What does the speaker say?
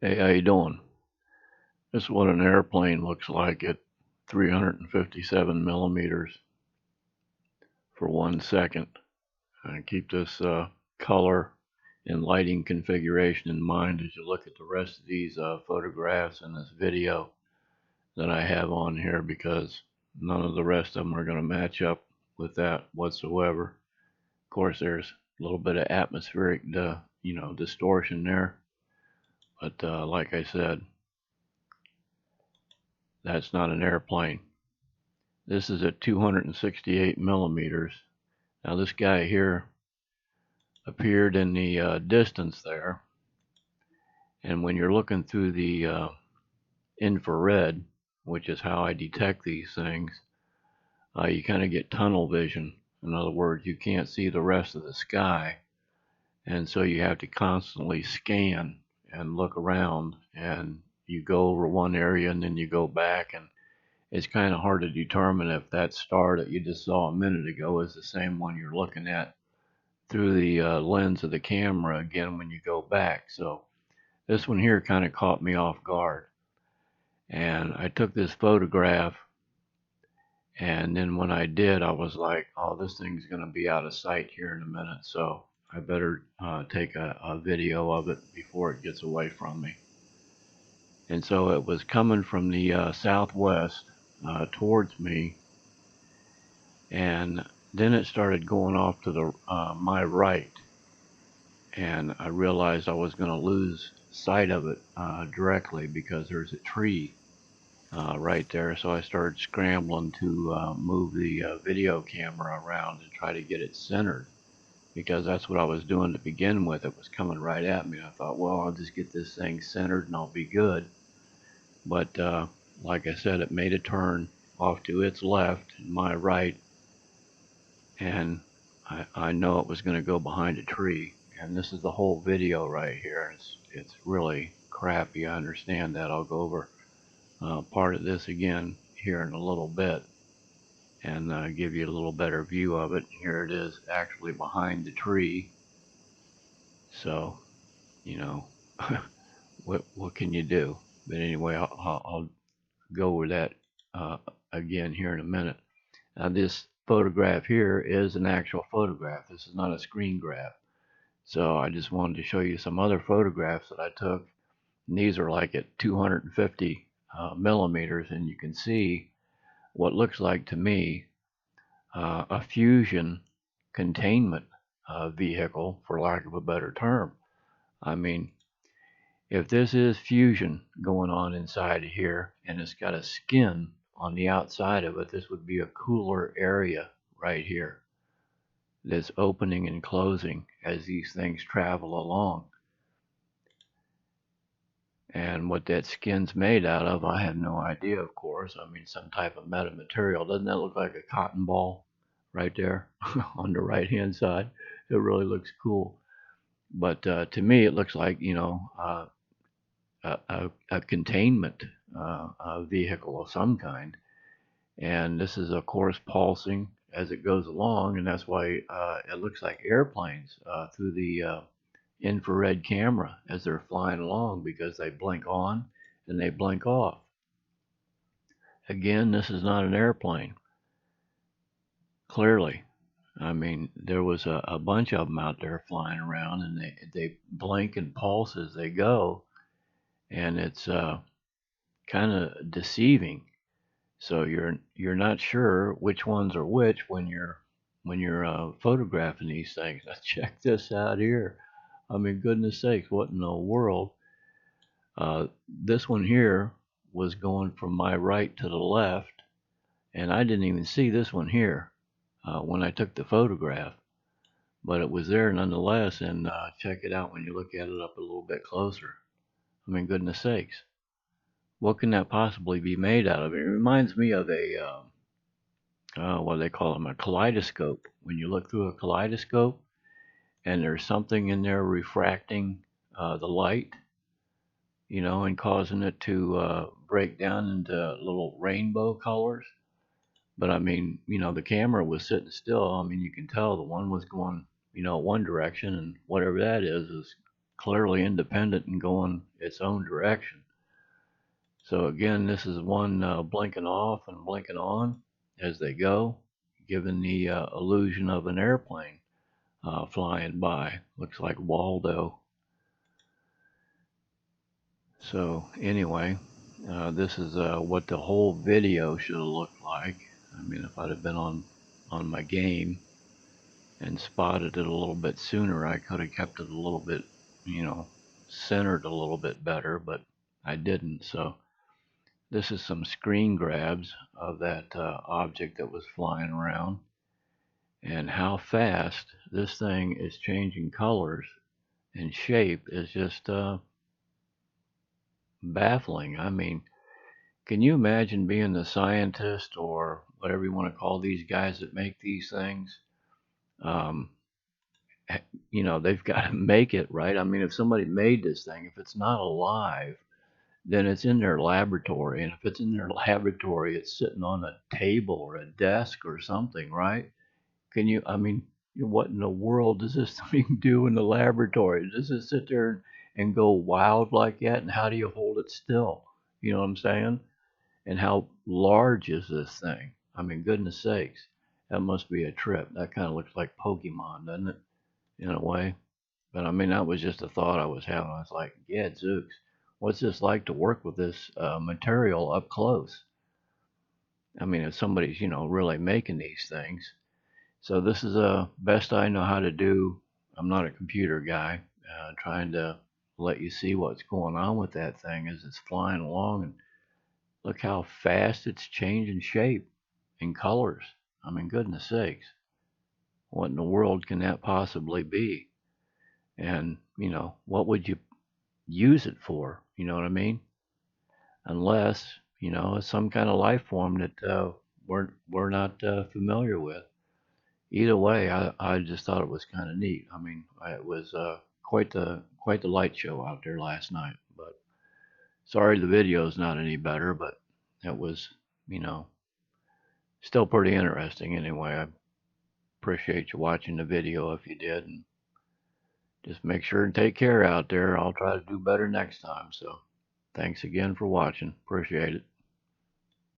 Hey, how you doing? This is what an airplane looks like at 357 millimeters for 1 second. Keep this color and lighting configuration in mind as you look at the rest of these photographs and this video that I have on here, because none of the rest of them are going to match up with that whatsoever. Of course, there's a little bit of atmospheric, distortion there, but like I said, that's not an airplane. This is at 268 millimeters. Now this guy here appeared in the distance there, and when you're looking through the infrared, which is how I detect these things, you kind of get tunnel vision. In other words, you can't see the rest of the sky, and so you have to constantly scan and look around, and you go over one area and then you go back, and it's kind of hard to determine if that star that you just saw a minute ago is the same one you're looking at through the lens of the camera again when you go back. So this one here kind of caught me off guard. And I took this photograph, and then when I did, I was like, oh, this thing's going to be out of sight here in a minute. So I better take a video of it before it gets away from me. And so it was coming from the southwest towards me, and then it started going off to the my right, and I realized I was going to lose sight of it directly because there's a tree right there. So I started scrambling to move the video camera around and try to get it centered, because that's what I was doing to begin with. It was coming right at me. I thought, well, I'll just get this thing centered and I'll be good. But like I said, it made a turn off to its left, my right, and I know it was going to go behind a tree. And this is the whole video right here. It's really crappy. I understand that. I'll go over part of this again here in a little bit and give you a little better view of it. Here it is actually behind the tree. So, you know, what can you do? But anyway, I'll go over that uh, again here in a minute. Now, this photograph here is an actual photograph. This is not a screen grab. So I just wanted to show you some other photographs that I took. And these are like at 250 millimeters, and you can see what looks like to me a fusion containment vehicle, for lack of a better term. I mean, if this is fusion going on inside of here and it's got a skin on the outside of it, this would be a cooler area right here that's opening and closing as these things travel along. And what that skin's made out of, I have no idea, of course. I mean, some type of metamaterial. Doesn't that look like a cotton ball right there on the right hand side? It really looks cool. But to me, it looks like, a containment vehicle of some kind. And this is, of course, pulsing as it goes along. And that's why it looks like airplanes through the infrared camera as they're flying along, because they blink on and they blink off. Again, this is not an airplane, clearly. I mean, there was a bunch of them out there flying around, and they blink and pulse as they go, and it's kind of deceiving. So you're not sure which ones are which when you're photographing these things. Now check this out here. I mean, goodness sakes, what in the world? This one here was going from my right to the left, and I didn't even see this one here when I took the photograph, but it was there nonetheless. And check it out when you look at it up a little bit closer. I mean, goodness sakes, what can that possibly be made out of? It reminds me of a what do they call them? A kaleidoscope. When you look through a kaleidoscope and there's something in there refracting the light, and causing it to break down into little rainbow colors. But I mean, the camera was sitting still. I mean, you can tell the one was going, one direction, and whatever that is clearly independent and going its own direction. So again, this is one blinking off and blinking on as they go, giving the illusion of an airplane flying by. Looks like Waldo. So anyway, this is what the whole video should have looked like. I mean, if I'd have been on my game and spotted it a little bit sooner, I could have kept it a little bit, you know, centered a little bit better, but I didn't. So this is some screen grabs of that object that was flying around, and how fast this thing is changing colors and shape is just baffling. I mean, can you imagine being the scientist or whatever you want to call these guys that make these things? Um, they've got to make it right. I mean, if somebody made this thing, if it's not alive, then it's in their laboratory. And if it's in their laboratory, it's sitting on a table or a desk or something, right? I mean, what in the world does this thing do in the laboratory? Does it sit there and go wild like that? And how do you hold it still? You know what I'm saying? And how large is this thing? I mean, goodness sakes, that must be a trip. That kind of looks like Pokemon, doesn't it? In a way. But I mean, that was just a thought I was having. I was like, yeah, Zooks, what's this like to work with this material up close? I mean, if somebody's, really making these things. So this is the best I know how to do. I'm not a computer guy. Trying to let you see what's going on with that thing as it's flying along, and look how fast it's changing shape and colors. I mean, goodness sakes, what in the world can that possibly be? And what would you use it for? You know what I mean? Unless it's some kind of life form that we're not familiar with. Either way, I just thought it was kind of neat. I mean, it was quite the light show out there last night. But sorry the video's not any better, but it was you know still pretty interesting anyway. I appreciate you watching the video if you did, and just make sure and take care out there. I'll try to do better next time. So thanks again for watching. Appreciate it.